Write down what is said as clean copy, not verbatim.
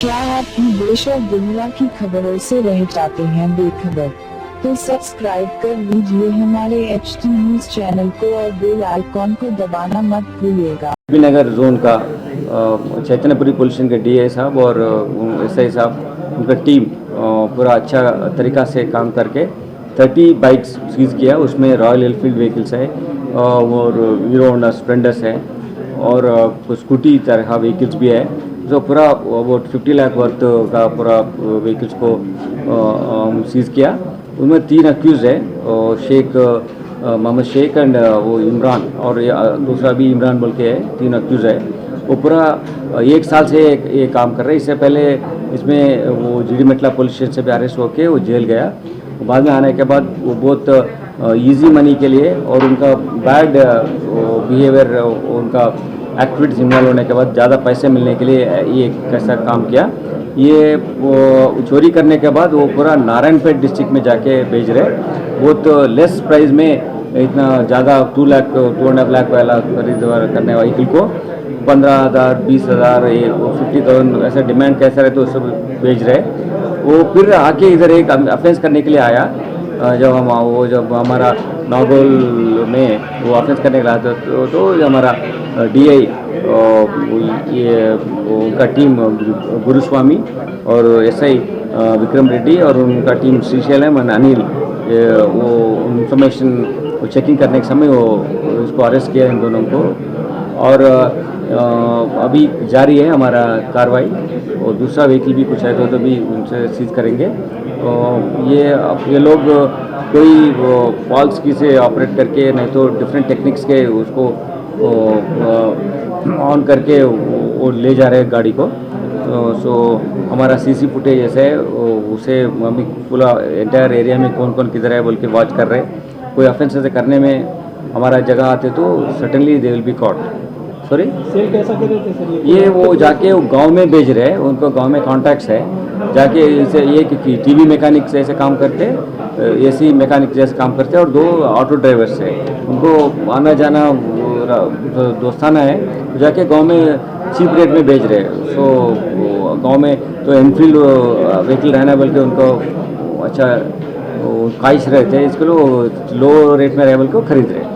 क्या आप भी देश और दुनिया की खबरों से रह जाते हैं बेखबर? तो सब्सक्राइब कर लीजिए हमारे HT न्यूज चैनल को और बेल आइकॉन को दबाना मत भूलिएगा। नगर जोन का चैतन्यपुरी पुलिस के DI साहब और SI साहब उनका टीम पूरा अच्छा तरीका से काम करके 30 बाइक्स सीज किया। उसमें रॉयल एनफील्ड व्हीकल्स है और हीरो होंडा स्प्लेंडर्स है और कुछ स्कूटी तरह व्हीकल्स भी है। जो पूरा अबाउट 50 लाख वर्थ का पूरा व्हीकल्स को सीज किया। उनमें 3 अक्यूज है, शेख मोहम्मद शेख एंड वो इमरान और दूसरा भी इमरान बोल के है। 3 अक्यूज है। वो पूरा 1 साल से ये काम कर रहे हैं। इससे पहले इसमें वो GD मेटला पुलिस स्टेशन से भी अरेस्ट होके वो जेल गया। बाद में आने के बाद वो बहुत इजी मनी के लिए और उनका बैड बिहेवियर, उनका एक्टिविटीज इन्वॉल्व होने के बाद ज़्यादा पैसे मिलने के लिए ये कैसा काम किया। ये वो चोरी करने के बाद वो पूरा नारायणपेट डिस्ट्रिक्ट में जाके बेच रहे। बहुत लेस प्राइस में इतना ज़्यादा 2.5 लाख वाला खरीद करने व्हीकल को 15,000 20,000 50,000 ऐसा डिमांड कैसा रहे तो सब बेच रहे। वो फिर आके इधर एक अफेंस करने के लिए आया। जब हमारा नागौल में वो अफेंस करने के लिए आया तो हमारा DI ये उनका टीम गुरुस्वामी और SI विक्रम रेड्डी और उनका टीम श्रीशैलम और अनिल वो इंफॉर्मेशन चेकिंग करने के समय वो इसको अरेस्ट किया इन दोनों को। और अभी जारी है हमारा कार्रवाई और दूसरा व्हीकल भी कुछ है तो भी उनसे सीज करेंगे। ये लोग कोई फॉल्स की से ऑपरेट करके नहीं तो डिफरेंट टेक्निक्स के उसको ऑन करके वो ले जा रहे हैं गाड़ी को। सो हमारा CC फुटेज जैसे है उसे अभी पूरा एंटायर एरिया में कौन कौन किधर है बोल के वॉच कर रहे हैं। कोई ऑफेंस ऐसे करने में हमारा जगह आते तो certainly they will be caught. Sorry, sale कैसा कर रहे थे सर? ये वो जाके गांव में भेज रहे हैं। उनको गांव में कॉन्टैक्ट्स है जाके इसे ये कि TV मैकेनिक जैसे काम करते, AC मैकेनिक जैसे काम करते और 2 ऑटो ड्राइवर्स है। उनको आना जाना दोस्ताना है, जाके गांव में चीप रेट में बेच रहे हैं। सो गांव में तो एनफील्ड व्हीकल रहना बोल के उनको अच्छा ख्वाहिश रहते हैं, इसके लिए लो रेट में रहे बोल को खरीद रहे हैं।